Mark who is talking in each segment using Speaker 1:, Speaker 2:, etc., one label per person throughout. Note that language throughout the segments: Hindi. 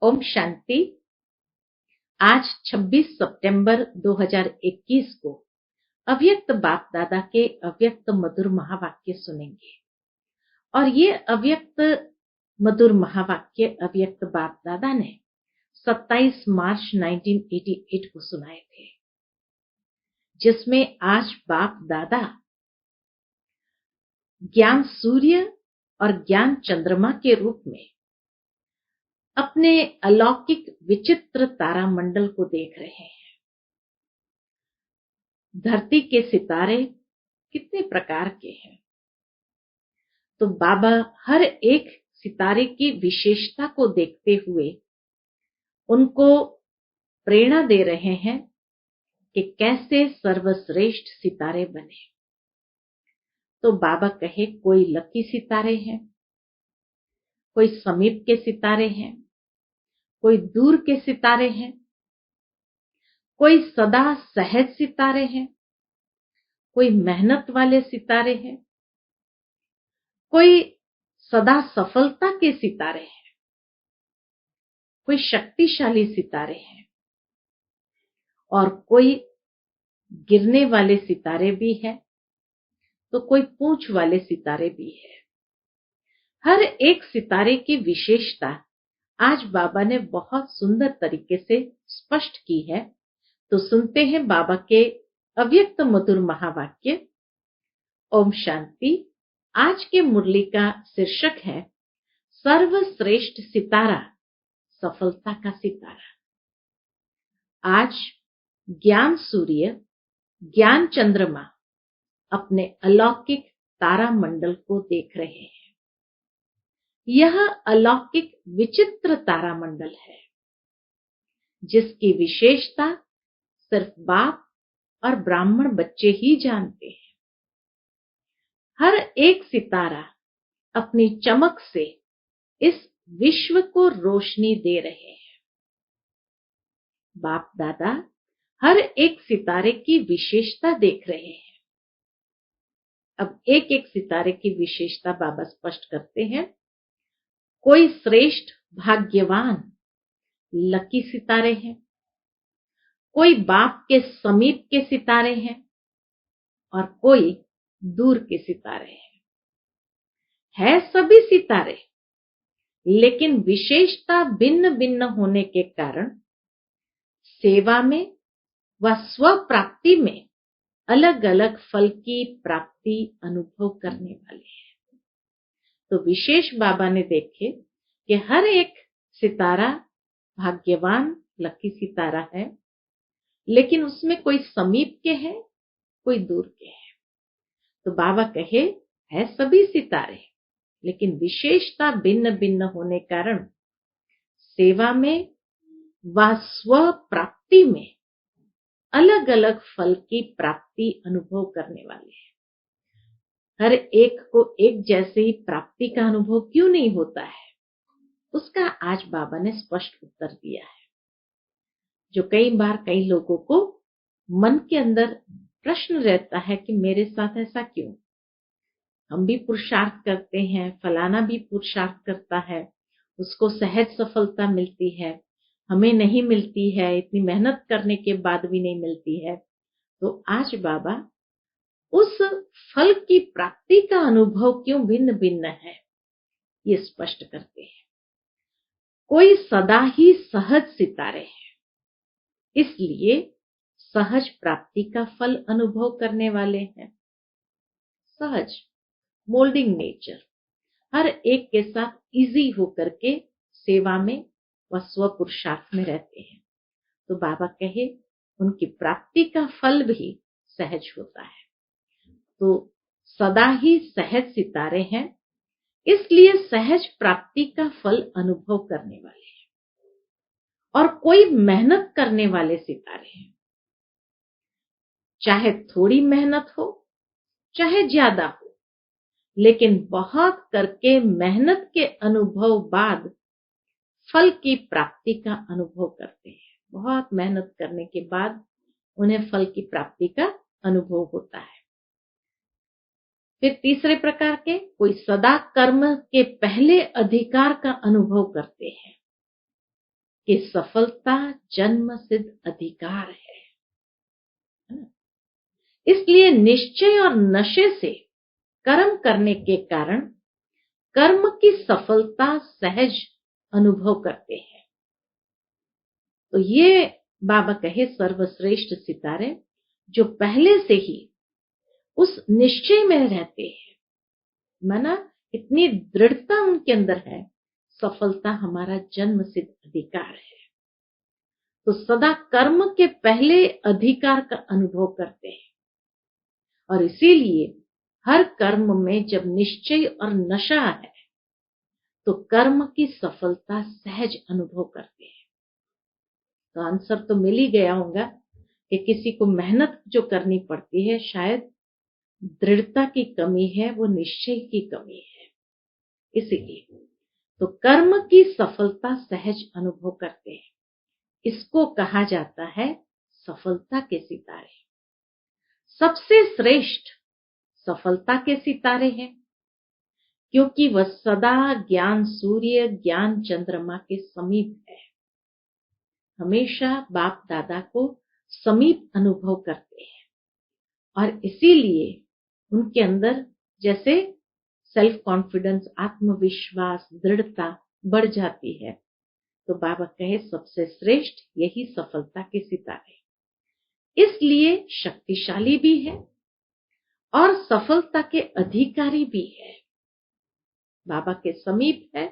Speaker 1: ओम शांति। आज 26 सितंबर 2021 को अव्यक्त बाप दादा के अव्यक्त मधुर महावाक्य सुनेंगे। और ये अव्यक्त मधुर महावाक्य अव्यक्त बाप दादा ने 27 मार्च 1988 को सुनाए थे, जिसमें आज बाप दादा ज्ञान सूर्य और ज्ञान चंद्रमा के रूप में अपने अलौकिक विचित्र तारामंडल को देख रहे हैं। धरती के सितारे कितने प्रकार के हैं, तो बाबा हर एक सितारे की विशेषता को देखते हुए उनको प्रेरणा दे रहे हैं कि कैसे सर्वश्रेष्ठ सितारे बने। तो बाबा कहे कोई लकी सितारे हैं, कोई समीप के सितारे हैं, कोई दूर के सितारे हैं, कोई सदा सहज सितारे हैं, कोई मेहनत वाले सितारे हैं, कोई सदा सफलता के सितारे हैं, कोई शक्तिशाली सितारे हैं और कोई गिरने वाले सितारे भी है, तो कोई पूंछ वाले सितारे भी है। हर एक सितारे की विशेषता आज बाबा ने बहुत सुंदर तरीके से स्पष्ट की है। तो सुनते हैं बाबा के अव्यक्त मधुर महावाक्य। ओम शांति। आज के मुरली का शीर्षक है सर्वश्रेष्ठ सितारा, सफलता का सितारा। आज ज्ञान सूर्य, ज्ञान चंद्रमा अपने अलौकिक तारामंडल को देख रहे हैं। यह अलौकिक विचित्र तारामंडल है, जिसकी विशेषता सिर्फ बाप और ब्राह्मण बच्चे ही जानते हैं। हर एक सितारा अपनी चमक से इस विश्व को रोशनी दे रहे हैं। बाप दादा हर एक सितारे की विशेषता देख रहे हैं। अब एक एक सितारे की विशेषता बाबा स्पष्ट करते हैं। कोई श्रेष्ठ भाग्यवान लकी सितारे हैं, कोई बाप के समीप के सितारे हैं और कोई दूर के सितारे हैं। है सभी सितारे, लेकिन विशेषता भिन्न भिन्न होने के कारण सेवा में व स्व प्राप्ति में अलग अलग फल की प्राप्ति अनुभव करने वाले हैं। तो विशेष बाबा ने देखे कि हर एक सितारा भाग्यवान लकी सितारा है, लेकिन उसमें कोई समीप के हैं, कोई दूर के हैं। तो बाबा कहे है सभी सितारे, लेकिन विशेषता भिन्न भिन्न होने कारण सेवा में व स्व प्राप्ति में अलग अलग फल की प्राप्ति अनुभव करने वाले हैं। हर एक को एक जैसे ही प्राप्ति का अनुभव क्यों नहीं होता है, उसका आज बाबा ने स्पष्ट उत्तर दिया है। जो कई बार कई लोगों को मन के अंदर प्रश्न रहता है कि मेरे साथ ऐसा क्यों। हम भी पुरुषार्थ करते हैं, फलाना भी पुरुषार्थ करता है, उसको सहज सफलता मिलती है, हमें नहीं मिलती है, इतनी मेहनत करने के बाद भी नहीं मिलती है। तो आज बाबा उस फल की प्राप्ति का अनुभव क्यों भिन्न भिन्न है, ये स्पष्ट करते हैं। कोई सदा ही सहज सितारे हैं, इसलिए सहज प्राप्ति का फल अनुभव करने वाले हैं। सहज मोल्डिंग नेचर हर एक के साथ इजी होकर के सेवा में व स्व पुरुषार्थ में रहते हैं। तो बाबा कहे उनकी प्राप्ति का फल भी सहज होता है। तो सदा ही सहज सितारे हैं, इसलिए सहज प्राप्ति का फल अनुभव करने वाले हैं। और कोई मेहनत करने वाले सितारे हैं, चाहे थोड़ी मेहनत हो चाहे ज्यादा हो, लेकिन बहुत करके मेहनत के अनुभव बाद फल की प्राप्ति का अनुभव करते हैं। बहुत मेहनत करने के बाद उन्हें फल की प्राप्ति का अनुभव होता है। फिर तीसरे प्रकार के कोई सदा कर्म के पहले अधिकार का अनुभव करते हैं। कि सफलता जन्म सिद्ध अधिकार है ना? इसलिए निश्चय और नशे से कर्म करने के कारण कर्म की सफलता सहज अनुभव करते हैं। तो ये बाबा कहे सर्वश्रेष्ठ सितारे जो पहले से ही उस निश्चय में रहते हैं, माना इतनी दृढ़ता उनके अंदर है, सफलता हमारा जन्म सिद्ध अधिकार है। तो सदा कर्म के पहले अधिकार का अनुभव करते हैं और इसीलिए हर कर्म में जब निश्चय और नशा है तो कर्म की सफलता सहज अनुभव करते हैं। तो आंसर तो मिल ही गया होगा कि किसी को मेहनत जो करनी पड़ती है शायद दृढ़ता की कमी है, वो निश्चय की कमी है। इसीलिए तो कर्म की सफलता सहज अनुभव करते हैं। इसको कहा जाता है सफलता के सितारे। सबसे श्रेष्ठ सफलता के सितारे हैं क्योंकि वह सदा ज्ञान सूर्य ज्ञान चंद्रमा के समीप है, हमेशा बाप दादा को समीप अनुभव करते हैं और इसीलिए उनके अंदर जैसे सेल्फ कॉन्फिडेंस, आत्मविश्वास, दृढ़ता बढ़ जाती है। तो बाबा कहे सबसे श्रेष्ठ यही सफलता के सितारे, इसलिए शक्तिशाली भी है और सफलता के अधिकारी भी है। बाबा के समीप है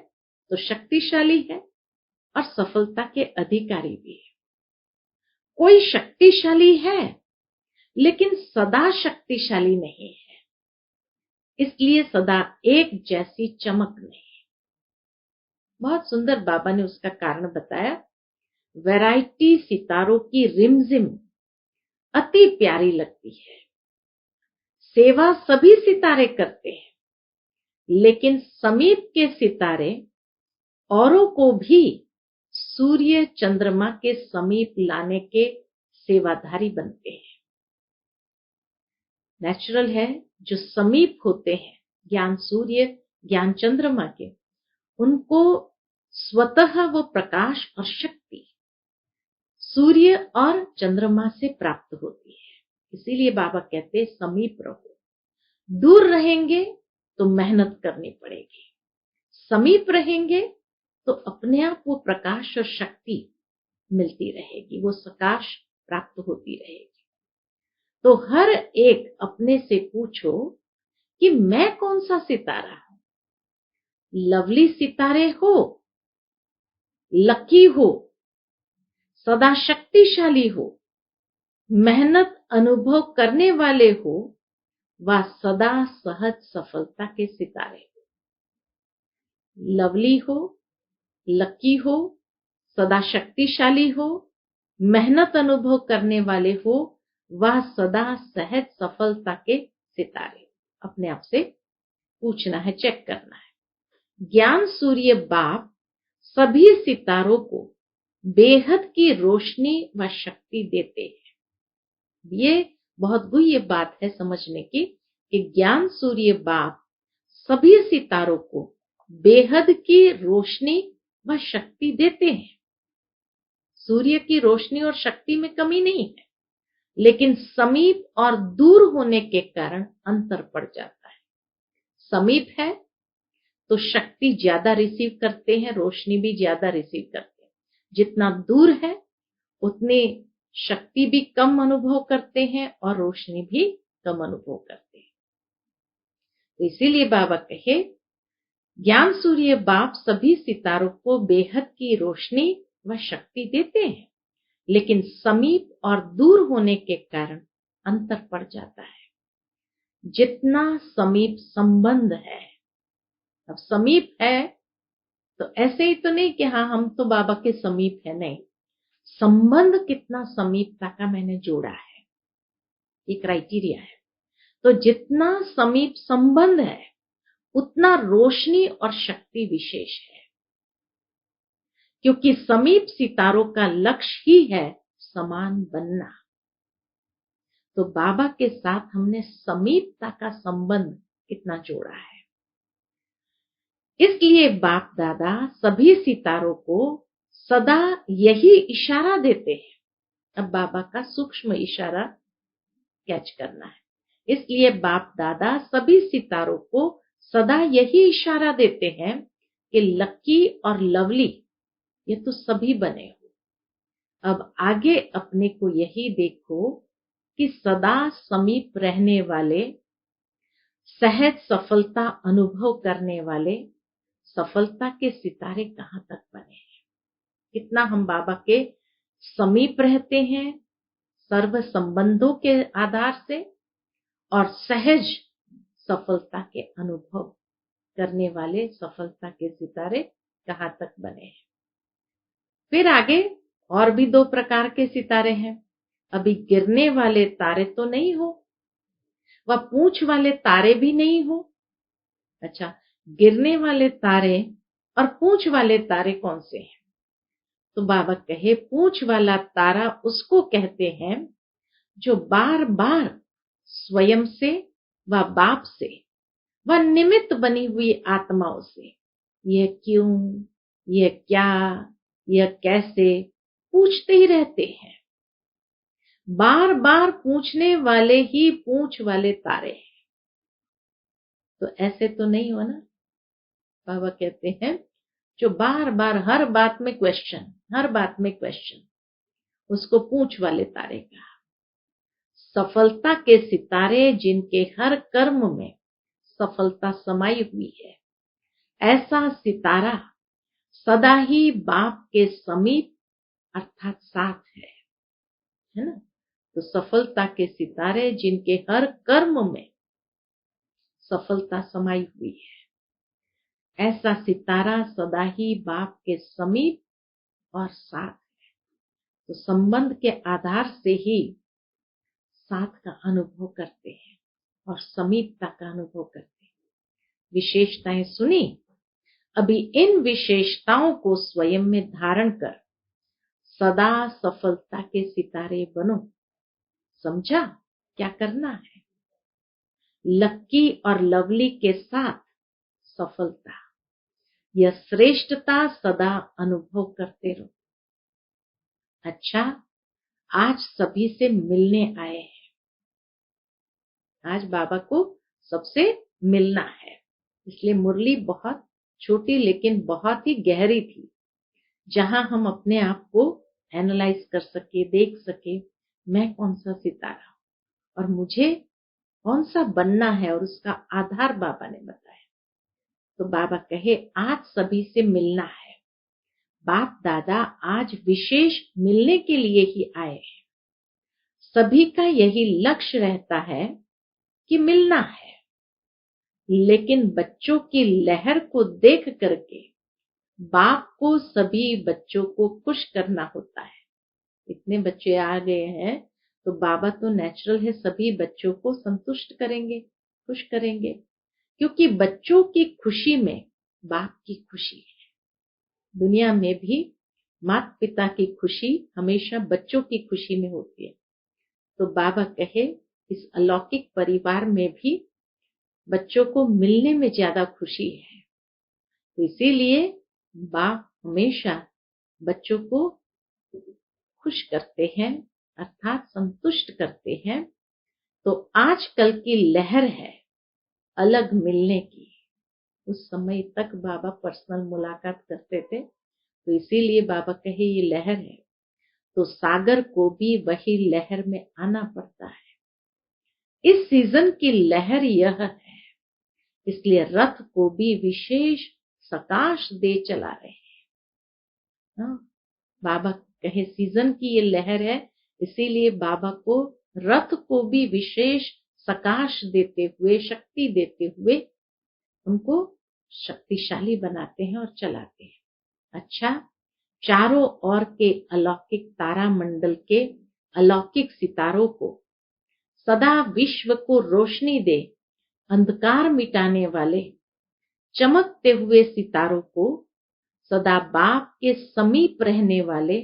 Speaker 1: तो शक्तिशाली है और सफलता के अधिकारी भी है। कोई शक्तिशाली है लेकिन सदा शक्तिशाली नहीं है, इसलिए सदा एक जैसी चमक नहीं। बहुत सुंदर बाबा ने उसका कारण बताया। वैरायटी सितारों की रिमझिम अति प्यारी लगती है। सेवा सभी सितारे करते हैं लेकिन समीप के सितारे औरों को भी सूर्य चंद्रमा के समीप लाने के सेवाधारी बनते हैं। नेचुरल है जो समीप होते हैं ज्ञान सूर्य ज्ञान चंद्रमा के, उनको स्वतः वो प्रकाश और शक्ति सूर्य और चंद्रमा से प्राप्त होती है। इसीलिए बाबा कहते हैं समीप रहो। दूर रहेंगे तो मेहनत करनी पड़ेगी, समीप रहेंगे तो अपने आप वो प्रकाश और शक्ति मिलती रहेगी, वो प्रकाश प्राप्त होती रहेगी। तो हर एक अपने से पूछो कि मैं कौन सा सितारा हूं। लवली सितारे हो, लकी हो, सदा शक्तिशाली हो, मेहनत अनुभव करने वाले हो, व सदा सहज सफलता के सितारे हो। लवली हो, लकी हो, सदा शक्तिशाली हो, मेहनत अनुभव करने वाले हो, वह सदा सहज सफलता के सितारे। अपने आप से पूछना है, चेक करना है। ज्ञान सूर्य बाप सभी सितारों को बेहद की रोशनी व शक्ति देते हैं। ये बहुत गुह्य बात है समझने की कि ज्ञान सूर्य बाप सभी सितारों को बेहद की रोशनी व शक्ति देते हैं। सूर्य की रोशनी और शक्ति में कमी नहीं है, लेकिन समीप और दूर होने के कारण अंतर पड़ जाता है। समीप है तो शक्ति ज्यादा रिसीव करते हैं, रोशनी भी ज्यादा रिसीव करते हैं। जितना दूर है उतनी शक्ति भी कम अनुभव करते हैं और रोशनी भी कम अनुभव करते हैं। तो इसीलिए बाबा कहे ज्ञान सूर्य बाप सभी सितारों को बेहद की रोशनी व शक्ति देते हैं, लेकिन समीप और दूर होने के कारण अंतर पड़ जाता है। जितना समीप संबंध है, अब समीप है तो ऐसे ही तो नहीं कि हाँ हम तो बाबा के समीप है, नहीं, संबंध कितना समीपता का मैंने जोड़ा है, ये क्राइटेरिया है। तो जितना समीप संबंध है उतना रोशनी और शक्ति विशेष है, क्योंकि समीप सितारों का लक्ष्य ही है समान बनना। तो बाबा के साथ हमने समीपता का संबंध कितना जोड़ा है। इसलिए बाप दादा सभी सितारों को सदा यही इशारा देते हैं। अब बाबा का सूक्ष्म इशारा कैच करना है। इसलिए बाप दादा सभी सितारों को सदा यही इशारा देते हैं कि लक्की और लवली ये तो सभी बने हो। अब आगे अपने को यही देखो कि सदा समीप रहने वाले, सहज सफलता अनुभव करने वाले सफलता के सितारे कहाँ तक बने हैं। कितना हम बाबा के समीप रहते हैं सर्व संबंधों के आधार से, और सहज सफलता के अनुभव करने वाले सफलता के सितारे कहाँ तक बने हैं। फिर आगे और भी दो प्रकार के सितारे हैं। अभी गिरने वाले तारे तो नहीं हो, वह पूंछ वाले तारे भी नहीं हो। अच्छा, गिरने वाले तारे और पूंछ वाले तारे कौन से हैं? तो बाबा कहे पूंछ वाला तारा उसको कहते हैं जो बार बार स्वयं से व बाप से व निमित्त बनी हुई आत्माओं से यह क्यों, यह क्या, यह कैसे पूछते ही रहते हैं। बार बार पूछने वाले ही पूंछ वाले तारे हैं। तो ऐसे तो नहीं हो ना। बाबा कहते हैं जो बार बार हर बात में क्वेश्चन, हर बात में क्वेश्चन, उसको पूंछ वाले तारे कहा। सफलता के सितारे जिनके हर कर्म में सफलता समाई हुई है, ऐसा सितारा सदा ही बाप के समीप अर्थात साथ है ना। तो सफलता के सितारे जिनके हर कर्म में सफलता समाई हुई है, ऐसा सितारा सदा ही बाप के समीप और साथ है। तो संबंध के आधार से ही साथ का अनुभव करते हैं और समीपता का अनुभव करते हैं। विशेषताएं सुनी। अभी इन विशेषताओं को स्वयं में धारण कर सदा सफलता के सितारे बनो। समझा क्या करना है? लक्की और लवली के साथ सफलता, यह श्रेष्ठता सदा अनुभव करते रहो। अच्छा, आज सभी से मिलने आए हैं। आज बाबा को सबसे मिलना है, इसलिए मुरली बहुत छोटी लेकिन बहुत ही गहरी थी, जहां हम अपने आप को एनालाइज कर सके, देख सके मैं कौन सा सितारा और मुझे कौन सा बनना है, और उसका आधार बाबा ने बताया। तो बाबा कहे आज सभी से मिलना है। बाप दादा आज विशेष मिलने के लिए ही आए हैं। सभी का यही लक्ष्य रहता है कि मिलना है, लेकिन बच्चों की लहर को देख करके बाप को सभी बच्चों को खुश करना होता है। इतने बच्चे आ गए हैं तो बाबा तो नेचुरल है सभी बच्चों को संतुष्ट करेंगे, खुश करेंगे, क्योंकि बच्चों की खुशी में बाप की खुशी है। दुनिया में भी माता पिता की खुशी हमेशा बच्चों की खुशी में होती है। तो बाबा कहे इस अलौकिक परिवार में भी बच्चों को मिलने में ज्यादा खुशी है। तो इसीलिए बाप हमेशा बच्चों को खुश करते हैं अर्थात संतुष्ट करते हैं। तो आजकल की लहर है अलग मिलने की। उस समय तक बाबा पर्सनल मुलाकात करते थे, तो इसीलिए बाबा कहे ये लहर है। तो सागर को भी वही लहर में आना पड़ता है। इस सीजन की लहर यह है, इसलिए रथ को भी विशेष सकाश दे चला रहे हैं। बाबा कहे सीजन की ये लहर है, इसीलिए बाबा को रथ को भी विशेष सकाश देते हुए, शक्ति देते हुए उनको शक्तिशाली बनाते हैं और चलाते हैं। अच्छा, चारों ओर के अलौकिक तारा मंडल के अलौकिक सितारों को सदा विश्व को रोशनी दे अंधकार मिटाने वाले चमकते हुए सितारों को सदा बाप के समीप रहने वाले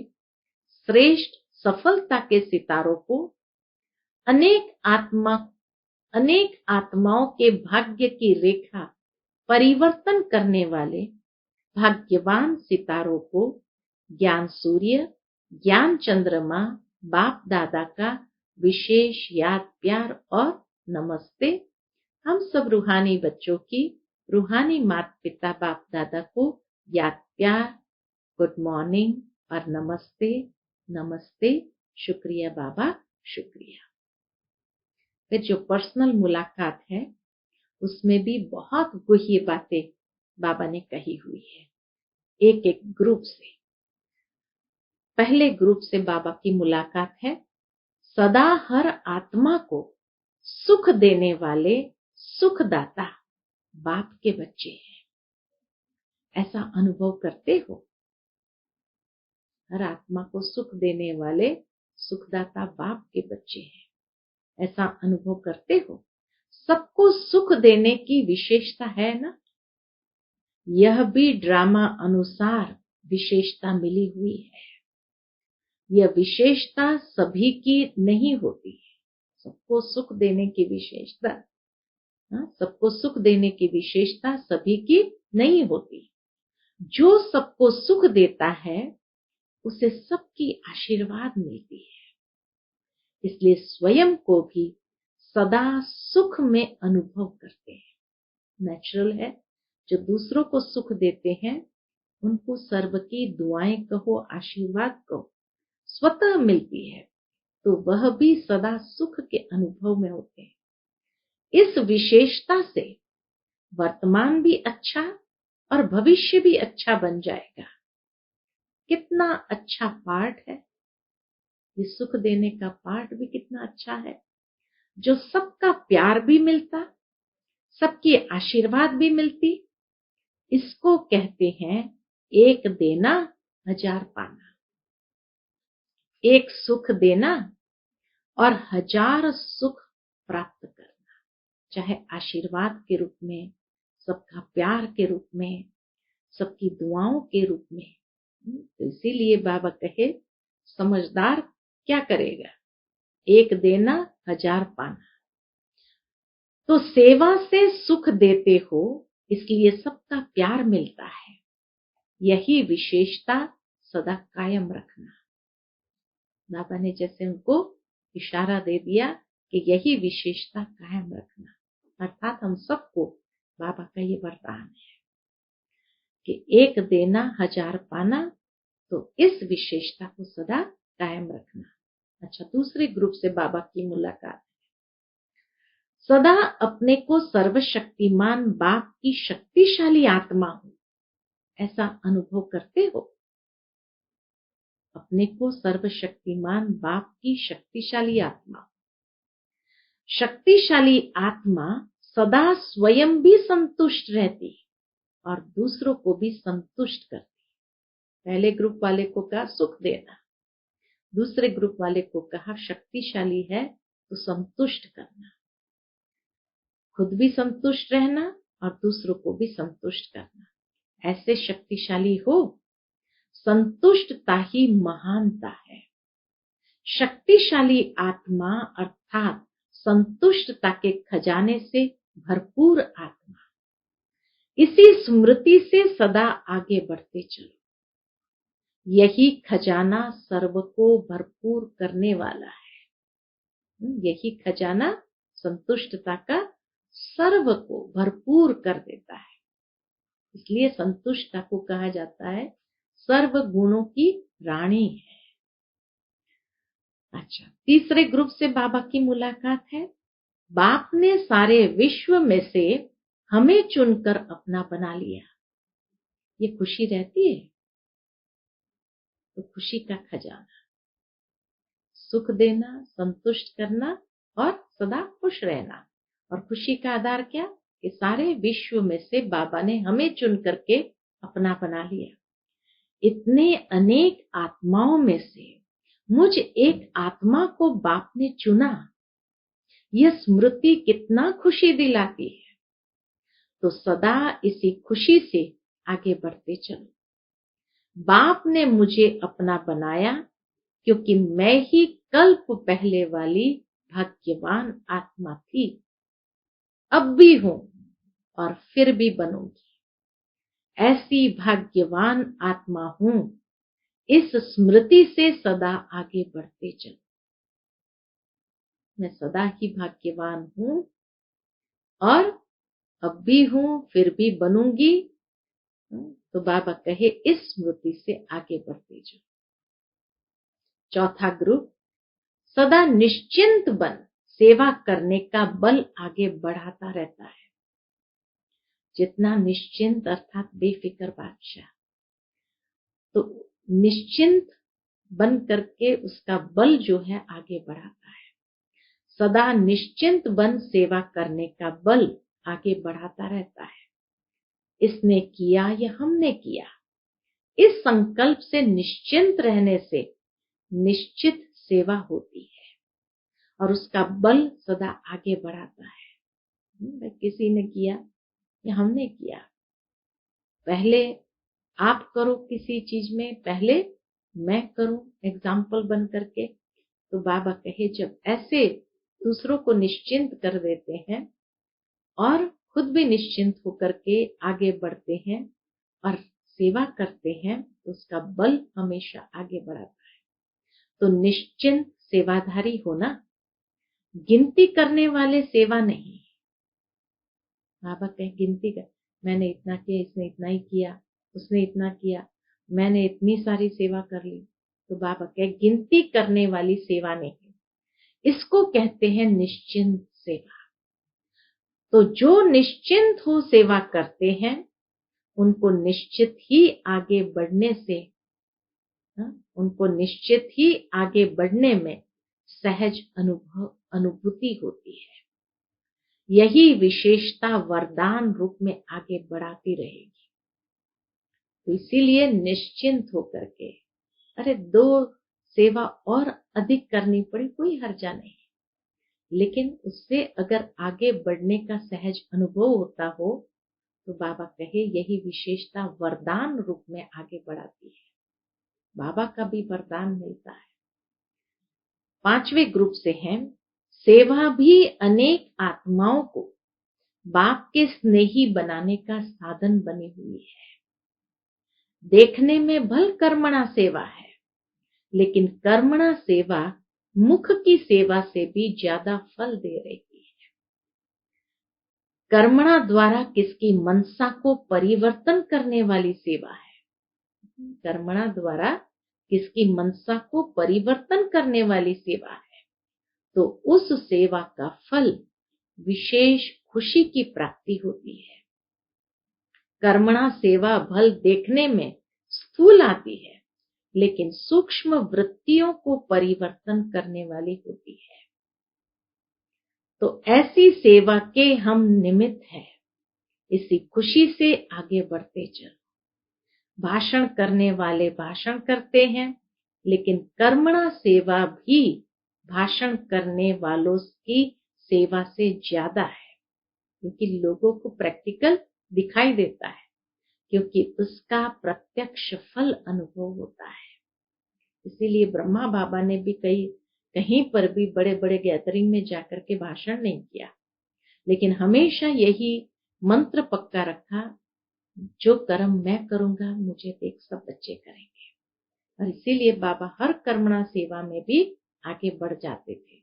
Speaker 1: श्रेष्ठ सफलता के सितारों को अनेक आत्माओं के भाग्य की रेखा परिवर्तन करने वाले भाग्यवान सितारों को ज्ञान सूर्य, ज्ञान चंद्रमा, बाप दादा का विशेष याद, प्यार और नमस्ते। हम सब रूहानी बच्चों की रूहानी माता पिता बाप दादा को याद, प्यार, गुड मॉर्निंग और नमस्ते। नमस्ते, शुक्रिया बाबा, शुक्रिया। फिर जो पर्सनल मुलाकात है उसमें भी बहुत गुह्य बातें बाबा ने कही हुई है, एक एक ग्रुप से। पहले ग्रुप से बाबा की मुलाकात है। सदा हर आत्मा को सुख देने वाले सुखदाता बाप के बच्चे हैं। ऐसा अनुभव करते हो? हर आत्मा को सुख देने वाले सुखदाता बाप के बच्चे हैं, ऐसा अनुभव करते हो? सबको सुख देने की विशेषता है ना? यह भी ड्रामा अनुसार विशेषता मिली हुई है। यह विशेषता सभी की नहीं होती है। सबको सुख देने की विशेषता, सबको सुख देने की विशेषता सभी की नहीं होती। जो सबको सुख देता है उसे सबकी आशीर्वाद मिलती है। इसलिए स्वयं को भी सदा सुख में अनुभव करते हैं। नेचुरल है। जो दूसरों को सुख देते हैं उनको सर्व की दुआएं कहो, आशीर्वाद कहो, स्वतः मिलती है, तो वह भी सदा सुख के अनुभव में होते हैं। इस विशेषता से वर्तमान भी अच्छा और भविष्य भी अच्छा बन जाएगा। कितना अच्छा पार्ट है ये, सुख देने का पार्ट भी कितना अच्छा है। जो सबका प्यार भी मिलता, सबकी आशीर्वाद भी मिलती, इसको कहते हैं एक देना हजार पाना। एक सुख देना और हजार सुख प्राप्त करना, चाहे आशीर्वाद के रूप में, सबका प्यार के रूप में, सबकी दुआओं के रूप में। तो इसीलिए बाबा कहे समझदार क्या करेगा, एक देना हजार पाना। तो सेवा से सुख देते हो, इसलिए सबका प्यार मिलता है। यही विशेषता सदा कायम रखना। बाबा ने जैसे उनको इशारा दे दिया कि यही विशेषता कायम रखना, अर्थात हम सबको बाबा का ये वरदान है कि एक देना हजार पाना। तो इस विशेषता को सदा कायम रखना। अच्छा, दूसरे ग्रुप से बाबा की मुलाकात। सदा अपने को सर्वशक्तिमान बाप की शक्तिशाली आत्मा हूं, ऐसा अनुभव करते हो? अपने को सर्वशक्तिमान बाप की शक्तिशाली आत्मा। शक्तिशाली आत्मा सदा स्वयं भी संतुष्ट रहती और दूसरों को भी संतुष्ट करती। पहले ग्रुप वाले को कहा सुख देना, दूसरे ग्रुप वाले को कहा शक्तिशाली है तो संतुष्ट करना, खुद भी संतुष्ट रहना और दूसरों को भी संतुष्ट करना। ऐसे शक्तिशाली हो। संतुष्टता ही महानता है। शक्तिशाली आत्मा अर्थात संतुष्टता के खजाने से भरपूर आत्मा। इसी स्मृति से सदा आगे बढ़ते चलो। यही खजाना सर्व को भरपूर करने वाला है। यही खजाना संतुष्टता का सर्व को भरपूर कर देता है। इसलिए संतुष्टता को कहा जाता है सर्व गुणों की रानी है। अच्छा, तीसरे ग्रुप से बाबा की मुलाकात है। बाप ने सारे विश्व में से हमें चुनकर अपना बना लिया। ये खुशी रहती है? तो खुशी का खजाना, सुख देना, संतुष्ट करना और सदा खुश रहना। और खुशी का आधार क्या? कि सारे विश्व में से बाबा ने हमें चुन करके अपना बना लिया। इतने अनेक आत्माओं में से मुझ एक आत्मा को बाप ने चुना। यह स्मृति कितना खुशी दिलाती है। तो सदा इसी खुशी से आगे बढ़ते चलो। बाप ने मुझे अपना बनाया क्योंकि मैं ही कल्प पहले वाली भाग्यवान आत्मा थी, अब भी हूं और फिर भी बनूंगी। ऐसी भाग्यवान आत्मा हूं इस स्मृति से सदा आगे बढ़ते चलो। मैं सदा ही भाग्यवान हूं और अब भी हूं, फिर भी बनूंगी। तो बाबा कहे इस स्मृति से आगे बढ़ते जाओ। चौथा ग्रुप, सदा निश्चिंत बन सेवा करने का बल आगे बढ़ाता रहता है। जितना निश्चिंत अर्थात बेफिक्र बादशाह, तो निश्चिंत बन करके उसका बल जो है आगे बढ़ाता है। सदा निश्चिंत बन सेवा करने का बल आगे बढ़ाता रहता है। इसने किया या हमने किया, इस संकल्प से निश्चिंत रहने से निश्चित सेवा होती है और उसका बल सदा आगे बढ़ाता है। किसी ने किया या हमने किया, पहले आप करो किसी चीज में, पहले मैं करूं एग्जाम्पल बन करके। तो बाबा कहे जब ऐसे दूसरों को निश्चिंत कर देते हैं और खुद भी निश्चिंत होकर के आगे बढ़ते हैं और सेवा करते हैं, तो उसका बल हमेशा आगे बढ़ाता है। तो निश्चिंत सेवाधारी होना, गिनती करने वाले सेवा नहीं। बाबा कहे गिनती कर, मैंने इतना किया, इसने इतना ही किया, उसने इतना किया, मैंने इतनी सारी सेवा कर ली। तो बाबा कहे गिनती करने वाली सेवा नहीं, इसको कहते हैं निश्चिंत सेवा। तो जो निश्चिंत हो सेवा करते हैं, उनको निश्चित ही आगे बढ़ने से, उनको निश्चित ही आगे बढ़ने में सहज अनुभूति होती है। यही विशेषता वरदान रूप में आगे बढ़ाती रहेगी। तो इसीलिए निश्चिंत होकर के, अरे 2 सेवा और अधिक करनी पड़ी, कोई हर्जा नहीं, लेकिन उससे अगर आगे बढ़ने का सहज अनुभव होता हो, तो बाबा कहे यही विशेषता वरदान रूप में आगे बढ़ाती है। बाबा का भी वरदान मिलता है। 5वें ग्रुप से हैं, सेवा भी अनेक आत्माओं को बाप के स्नेही बनाने का साधन बनी हुई है। देखने में भल कर्मणा सेवा है, लेकिन कर्मणा सेवा मुख की सेवा से भी ज्यादा फल दे रही है। कर्मणा द्वारा किसकी मनसा को परिवर्तन करने वाली सेवा है। कर्मणा द्वारा किसकी मनसा को परिवर्तन करने वाली सेवा है, तो उस सेवा का फल विशेष खुशी की प्राप्ति होती है। कर्मणा सेवा भल देखने में स्थूल आती है, लेकिन सूक्ष्म वृत्तियों को परिवर्तन करने वाली होती है। तो ऐसी सेवा के हम निमित्त हैं। इसी खुशी से आगे बढ़ते चलो। भाषण करने वाले भाषण करते हैं, लेकिन कर्मणा सेवा भी भाषण करने वालों की सेवा से ज्यादा है, क्योंकि लोगों को प्रैक्टिकल दिखाई देता है, क्योंकि उसका प्रत्यक्ष फल अनुभव होता है। इसीलिए ब्रह्मा बाबा ने भी कहीं पर भी बड़े बड़े गैदरिंग में जाकर के भाषण नहीं किया, लेकिन हमेशा यही मंत्र पक्का रखा, जो कर्म मैं करूंगा मुझे देख सब बच्चे करेंगे। और इसीलिए बाबा हर कर्मणा सेवा में भी आगे बढ़ जाते थे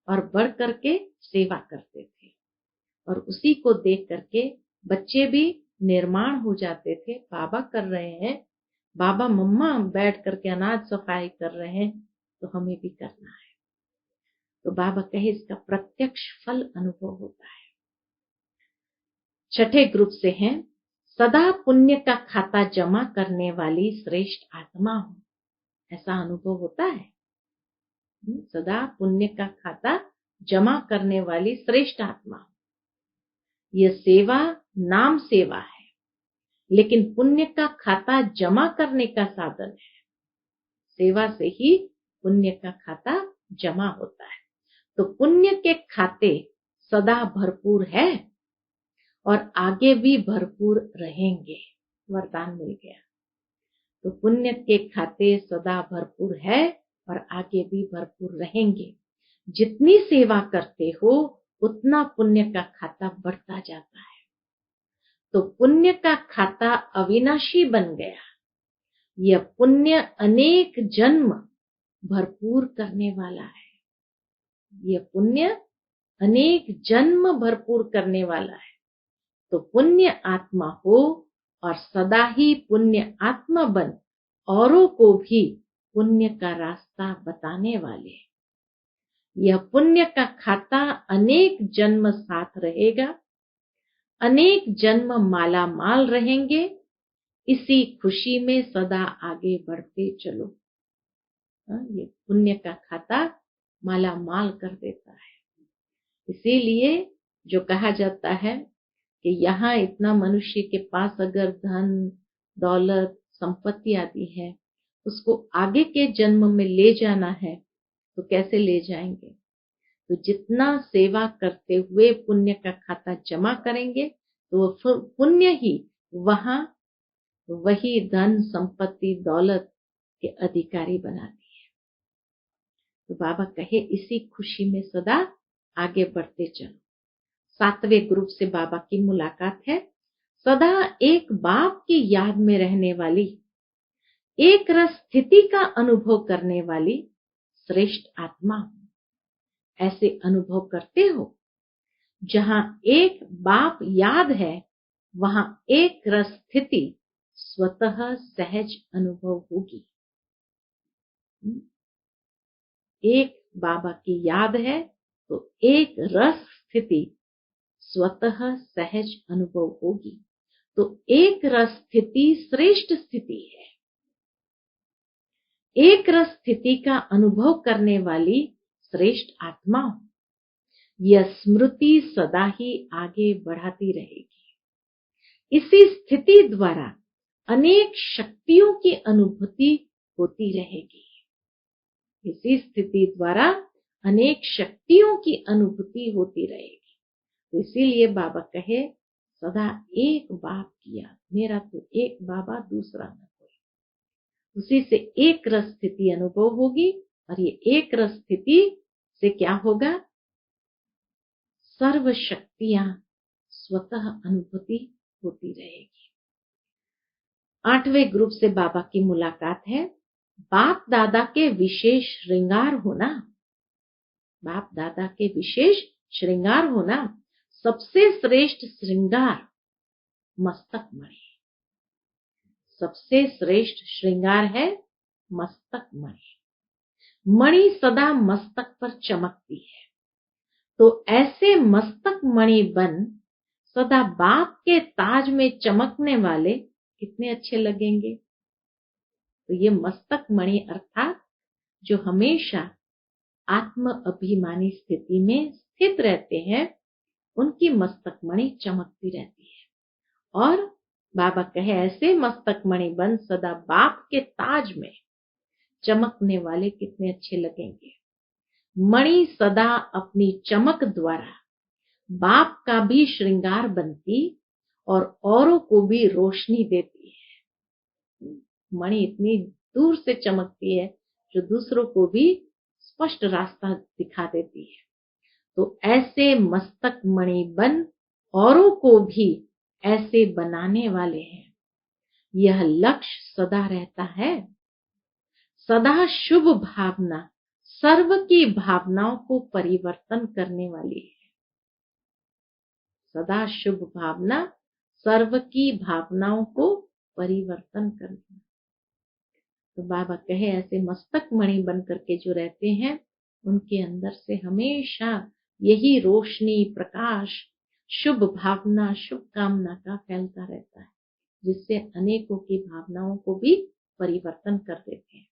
Speaker 1: और बढ़ करके सेवा करते थे, और उसी को देख करके बच्चे भी निर्माण हो जाते थे। बाबा कर रहे हैं, बाबा मम्मा बैठ करके अनाज सफाई कर रहे हैं, तो हमें भी करना है। तो बाबा कहे इसका प्रत्यक्ष फल अनुभव होता है। 6ठे ग्रुप से हैं, सदा पुण्य का खाता जमा करने वाली श्रेष्ठ आत्मा हो। ऐसा अनुभव होता है। सदा पुण्य का खाता जमा करने वाली श्रेष्ठ आत्मा। यह सेवा नाम सेवा है, लेकिन पुण्य का खाता जमा करने का साधन है। सेवा से ही पुण्य का खाता जमा होता है। तो पुण्य के खाते सदा भरपूर है और आगे भी भरपूर रहेंगे। वरदान मिल गया। तो पुण्य के खाते सदा भरपूर है और आगे भी भरपूर रहेंगे। जितनी सेवा करते हो उतना पुण्य का खाता बढ़ता जाता है। तो पुण्य का खाता अविनाशी बन गया। यह पुण्य अनेक जन्म भरपूर करने वाला है। यह पुण्य अनेक जन्म भरपूर करने वाला है। तो पुण्य आत्मा हो और सदा ही पुण्य आत्मा बन औरों को भी पुण्य का रास्ता बताने वाले। यह पुण्य का खाता अनेक जन्म साथ रहेगा, अनेक जन्म माला माल रहेंगे। इसी खुशी में सदा आगे बढ़ते चलो। ये पुण्य का खाता माला माल कर देता है। इसीलिए जो कहा जाता है कि यहाँ इतना मनुष्य के पास अगर धन दौलत संपत्ति आदि है, उसको आगे के जन्म में ले जाना है तो कैसे ले जाएंगे? तो जितना सेवा करते हुए पुण्य का खाता जमा करेंगे तो वो पुण्य ही वहां वही धन संपत्ति दौलत के अधिकारी बनाती है। तो बाबा कहे इसी खुशी में सदा आगे बढ़ते चलो। 7वें ग्रुप से बाबा की मुलाकात है। सदा एक बाप की याद में रहने वाली, एक रस स्थिति का अनुभव करने वाली श्रेष्ठ आत्मा। ऐसे अनुभव करते हो? जहां एक बाप याद है वहां एक रस स्थिति स्वतः सहज अनुभव होगी। एक बाबा की याद है तो एक रस स्थिति स्वतः सहज अनुभव होगी। तो एक रस स्थिति श्रेष्ठ स्थिति है। एक रस स्थिति का अनुभव करने वाली श्रेष्ठ आत्मा, यह स्मृति सदा ही आगे बढ़ाती रहेगी। इसी स्थिति द्वारा अनेक शक्तियों की अनुभूति होती रहेगी। इसी स्थिति द्वारा अनेक शक्तियों की अनुभूति होती रहेगी। तो इसीलिए बाबा कहे सदा एक बाप की याद, मेरा तो एक बाबा दूसरा न कोई। उसी से एक रस स्थिति अनुभव होगी और ये एक रस स्थिति से क्या होगा? सर्व शक्तियां स्वतः अनुभूति होती रहेगी। 8वें ग्रुप से बाबा की मुलाकात है। बाप दादा के विशेष श्रृंगार होना। बाप दादा के विशेष श्रृंगार होना। सबसे श्रेष्ठ श्रृंगार मस्तक मणि। सबसे श्रेष्ठ श्रृंगार है मस्तक मणि। मणि सदा मस्तक पर चमकती है। तो ऐसे मस्तक मणि बन सदा बाप के ताज में चमकने वाले कितने अच्छे लगेंगे। तो ये मस्तक मणि अर्थात जो हमेशा आत्म अभिमानी स्थिति में स्थित रहते हैं, उनकी मस्तक मणि चमकती रहती है। और बाबा कहे ऐसे मस्तक मणि बन सदा बाप के ताज में चमकने वाले कितने अच्छे लगेंगे। मणि सदा अपनी चमक द्वारा बाप का भी श्रृंगार बनती और औरों को भी रोशनी देती है। मणि इतनी दूर से चमकती है जो दूसरों को भी स्पष्ट रास्ता दिखा देती है। तो ऐसे मस्तक मणि बन औरों को भी ऐसे बनाने वाले हैं। यह लक्ष्य सदा रहता है। सदा शुभ भावना सर्व की भावनाओं को परिवर्तन करने वाली है। सदा शुभ भावना सर्व की भावनाओं को परिवर्तन करना। तो बाबा कहे ऐसे मस्तक मणि बन करके जो रहते हैं, उनके अंदर से हमेशा यही रोशनी प्रकाश शुभ भावना शुभ कामना का फैलता रहता है, जिससे अनेकों की भावनाओं को भी परिवर्तन कर देते हैं।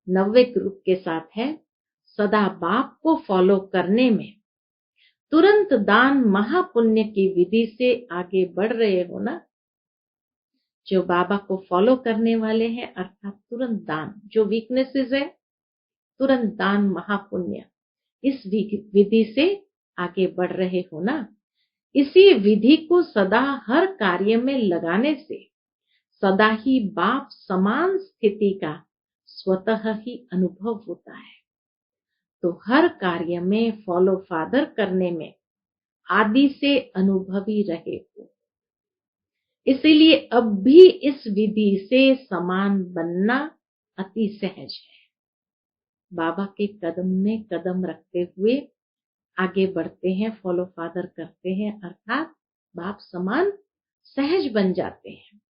Speaker 1: 9वें ग्रुप के साथ है सदा बाप को फॉलो करने में तुरंत दान महापुण्य की विधि से आगे बढ़ रहे हो ना। जो बाबा को फॉलो करने वाले हैं अर्थात तुरंत दान, जो वीकनेसेस है तुरंत दान महापुण्य, इस विधि से आगे बढ़ रहे हो ना। इसी विधि को सदा हर कार्य में लगाने से सदा ही बाप समान स्थिति का स्वतः ही अनुभव होता है। तो हर कार्य में फॉलो फादर करने में आदि से अनुभवी रहे हो। इसीलिए अब भी इस विधि से समान बनना अति सहज है। बाबा के कदम में कदम रखते हुए आगे बढ़ते हैं, फॉलो फादर करते हैं, अर्थात बाप समान सहज बन जाते हैं।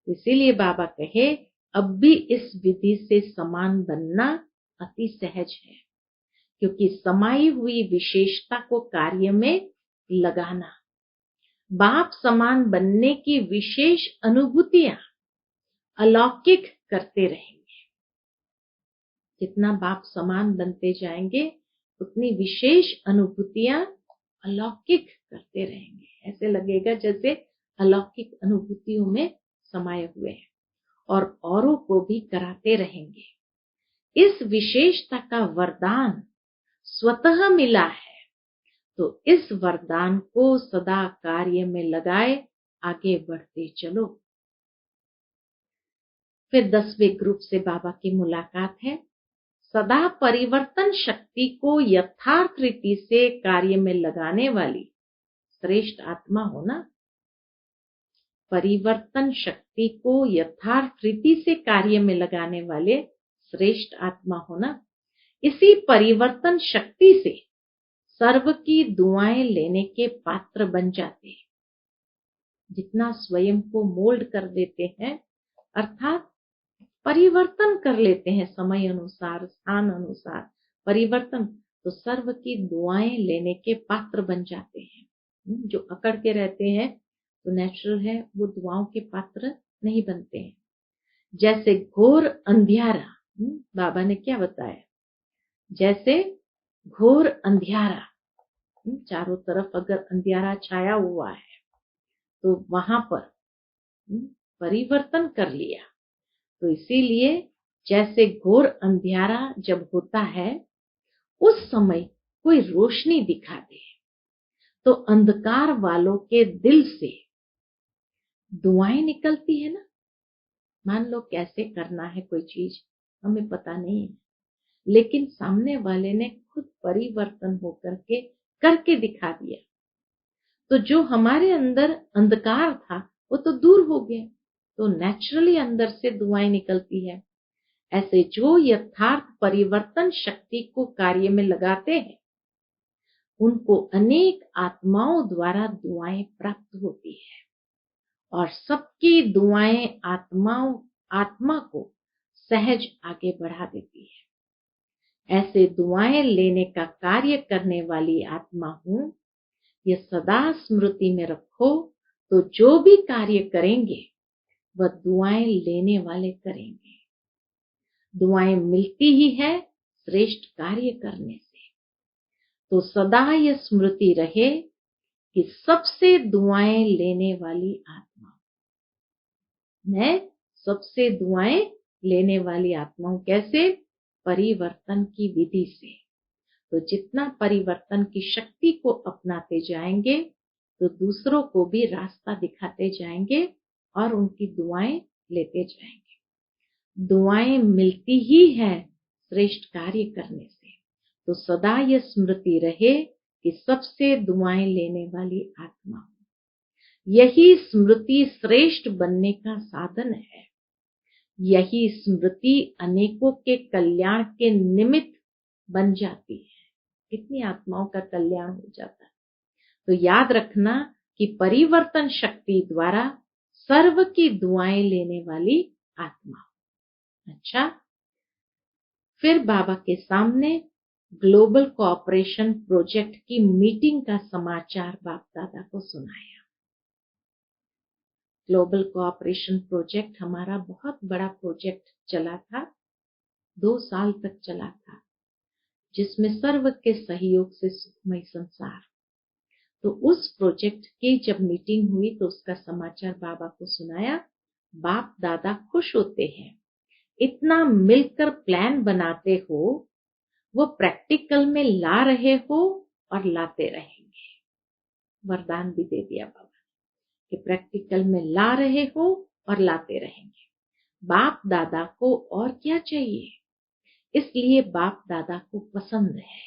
Speaker 1: इसीलिए बाबा कहे अब भी इस विधि से समान बनना अति सहज है, क्योंकि समाई हुई विशेषता को कार्य में लगाना, बाप समान बनने की विशेष अनुभूतियां अलौकिक करते रहेंगे। जितना बाप समान बनते जाएंगे उतनी विशेष अनुभूतियां अलौकिक करते रहेंगे। ऐसे लगेगा जैसे अलौकिक अनुभूतियों में समाये हुए हैं और औरों को भी कराते रहेंगे। इस विशेषता का वरदान स्वतः मिला है, तो इस वरदान को सदा कार्य में लगाए आगे बढ़ते चलो। फिर 10वें ग्रुप से बाबा की मुलाकात है। सदा परिवर्तन शक्ति को यथार्थ रीति से कार्य में लगाने वाली श्रेष्ठ आत्मा होना। परिवर्तन शक्ति को यथार्थ रीति से कार्य में लगाने वाले श्रेष्ठ आत्मा होना। इसी परिवर्तन शक्ति से सर्व की दुआएं लेने के पात्र बन जाते हैं। जितना स्वयं को मोल्ड कर देते हैं, अर्थात परिवर्तन कर लेते हैं समय अनुसार, स्थान अनुसार परिवर्तन, तो सर्व की दुआएं लेने के पात्र बन जाते हैं। जो अकड़ के रहते हैं तो नेचुरल है, वो दुआओं के पात्र नहीं बनते हैं। जैसे घोर अंधियारा, बाबा ने क्या बताया, जैसे घोर अंधियारा, चारों तरफ अगर अंधियारा छाया हुआ है तो वहां पर परिवर्तन कर लिया। तो इसीलिए जैसे घोर अंधियारा जब होता है, उस समय कोई रोशनी दिखा दे तो अंधकार वालों के दिल से दुआएं निकलती है ना। मान लो कैसे करना है कोई चीज हमें पता नहीं है, लेकिन सामने वाले ने खुद परिवर्तन होकर के करके दिखा दिया, तो जो हमारे अंदर अंधकार था वो तो दूर हो गया, तो नेचुरली अंदर से दुआएं निकलती है। ऐसे जो यथार्थ परिवर्तन शक्ति को कार्य में लगाते हैं, उनको अनेक आत्माओं द्वारा दुआएं प्राप्त होती है और सबकी दुआएं आत्मा को सहज आगे बढ़ा देती है। ऐसे दुआएं लेने का कार्य करने वाली आत्मा हूं, ये सदा स्मृति में रखो, तो जो भी कार्य करेंगे वह दुआएं लेने वाले करेंगे। दुआएं मिलती ही है श्रेष्ठ कार्य करने से। तो सदा यह स्मृति रहे कि सबसे दुआएं लेने वाली आत्मा, मैं सबसे दुआएं लेने वाली आत्मा हूं। कैसे? परिवर्तन की विधि से। तो जितना परिवर्तन की शक्ति को अपनाते जाएंगे तो दूसरों को भी रास्ता दिखाते जाएंगे और उनकी दुआएं लेते जाएंगे। दुआएं मिलती ही है श्रेष्ठ कार्य करने से। तो सदा यह स्मृति रहे कि सबसे दुआएं लेने वाली आत्मा हूं। यही स्मृति श्रेष्ठ बनने का साधन है। यही स्मृति अनेकों के कल्याण के निमित्त बन जाती है। कितनी आत्माओं का कल्याण हो जाता है। तो याद रखना कि परिवर्तन शक्ति द्वारा सर्व की दुआएं लेने वाली आत्मा। अच्छा, फिर बाबा के सामने ग्लोबल कोऑपरेशन प्रोजेक्ट की मीटिंग का समाचार बाप दादा को सुनाया। ग्लोबल कोऑपरेशन प्रोजेक्ट हमारा बहुत बड़ा प्रोजेक्ट चला था, 2 साल तक चला था, जिसमें सर्व के सहयोग से सुखमय संसार। तो उस प्रोजेक्ट की जब मीटिंग हुई तो उसका समाचार बाबा को सुनाया। बाप दादा खुश होते हैं, इतना मिलकर प्लान बनाते हो, वो प्रैक्टिकल में ला रहे हो और लाते रहेंगे। वरदान भी दे दिया बाबा कि प्रैक्टिकल में ला रहे हो और लाते रहेंगे। बाप दादा को और क्या चाहिए, इसलिए बाप दादा को पसंद है।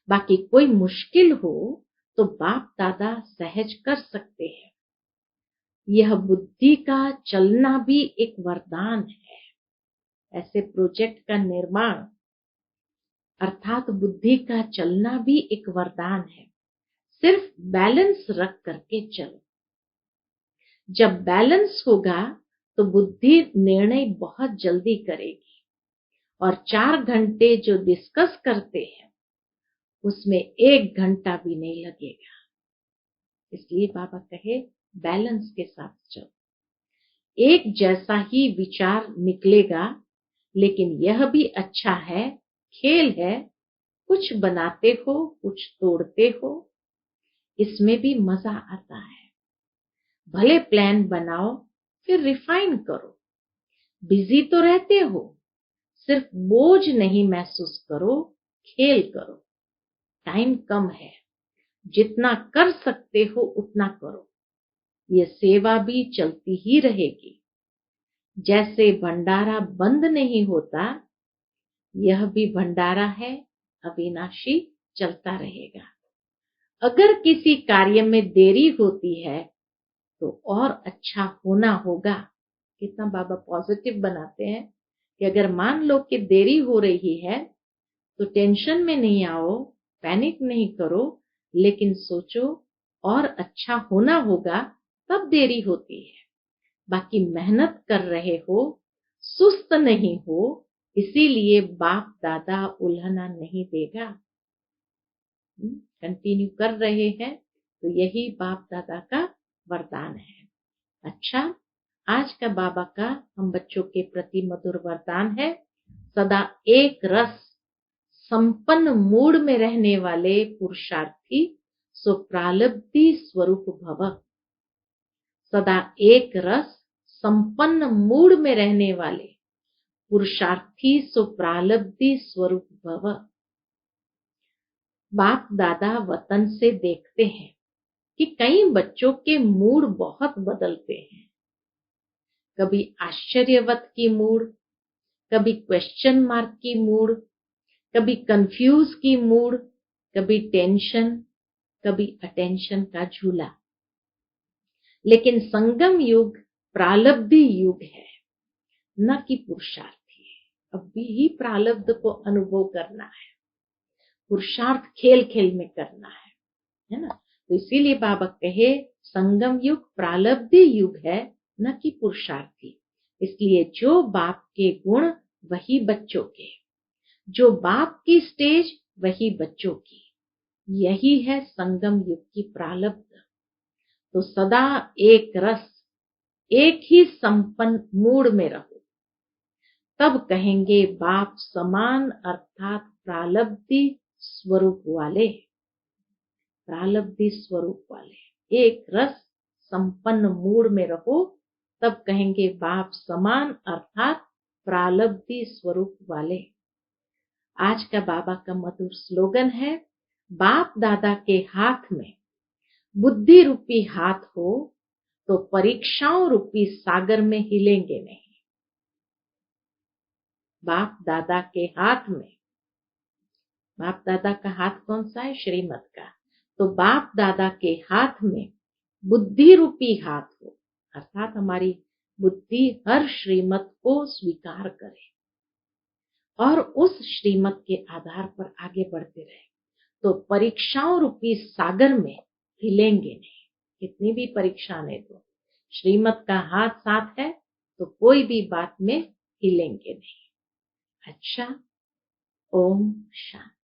Speaker 1: बाकी कोई मुश्किल हो तो बाप दादा सहज कर सकते हैं। यह बुद्धि का चलना भी एक वरदान है। ऐसे प्रोजेक्ट का निर्माण अर्थात बुद्धि का चलना भी एक वरदान है। सिर्फ बैलेंस रख करके चलो। जब बैलेंस होगा तो बुद्धि निर्णय बहुत जल्दी करेगी और 4 घंटे जो डिस्कस करते हैं उसमें 1 घंटा भी नहीं लगेगा। इसलिए बाबा कहे बैलेंस के साथ चलो। एक जैसा ही विचार निकलेगा, लेकिन यह भी अच्छा है, खेल है, कुछ बनाते हो कुछ तोड़ते हो, इसमें भी मजा आता है। भले प्लान बनाओ फिर रिफाइन करो। बिजी तो रहते हो, सिर्फ बोझ नहीं महसूस करो, खेल करो। टाइम कम है, जितना कर सकते हो उतना करो। ये सेवा भी चलती ही रहेगी। जैसे भंडारा बंद नहीं होता, यह भी भंडारा है, अविनाशी, चलता रहेगा। अगर किसी कार्य में देरी होती है तो और अच्छा होना होगा। कितना बाबा पॉजिटिव बनाते हैं कि अगर मान लो कि देरी हो रही है तो टेंशन में नहीं आओ, पैनिक नहीं करो, लेकिन सोचो और अच्छा होना होगा, तब देरी होती है। बाकी मेहनत कर रहे हो, सुस्त नहीं हो, इसीलिए बाप दादा उल्हना नहीं देगा। कंटिन्यू कर रहे हैं तो यही बाप दादा का वरदान है। अच्छा, आज का बाबा का हम बच्चों के प्रति मधुर वरदान है, सदा एक रस संपन्न मूड में रहने वाले पुरुषार्थी सो प्रालब्धि स्वरूप भव। सदा एक रस संपन्न मूड में रहने वाले पुरुषार्थी सो प्रालब्धि स्वरूप भव। बाप दादा वतन से देखते हैं कि कई बच्चों के मूड बहुत बदलते हैं। कभी आश्चर्यवत की मूड, कभी क्वेश्चन मार्क की मूड, कभी कंफ्यूज की मूड, कभी टेंशन, कभी अटेंशन का झूला। लेकिन संगम युग प्रालब्धि युग है, न कि पुरुषार्थी। अब भी ही प्रालब्ध को अनुभव करना है, पुरुषार्थ खेल खेल में करना है ना। तो इसीलिए बाबा कहे संगम युग प्रालब्धि युग है, न कि पुरुषार्थी। इसलिए जो बाप के गुण वही बच्चों के, जो बाप की स्टेज वही बच्चों की, यही है संगम युग की प्रालब्ध। तो सदा एक रस, एक ही संपन्न मूड में रहो, तब कहेंगे बाप समान अर्थात प्रालब्धि स्वरूप वाले। प्रालब्धि स्वरूप वाले एक रस संपन्न मूड में रहो, तब कहेंगे बाप समान अर्थात प्रालब्धि स्वरूप वाले। आज का बाबा का मधुर स्लोगन है, बाप दादा के हाथ में बुद्धि रूपी हाथ हो तो परीक्षाओं रूपी सागर में हिलेंगे नहीं। बाप दादा के हाथ में, बाप दादा का हाथ कौन सा है? श्रीमत का। तो बाप दादा के हाथ में बुद्धि रूपी हाथ हो, अर्थात हमारी बुद्धि हर श्रीमत को स्वीकार करे और उस श्रीमत के आधार पर आगे बढ़ते रहे, तो परीक्षाओं रूपी सागर में हिलेंगे नहीं। कितनी भी परीक्षा ने दो, श्रीमत का हाथ साथ है तो कोई भी बात में हिलेंगे नहीं। अच्छा, ओम शांति।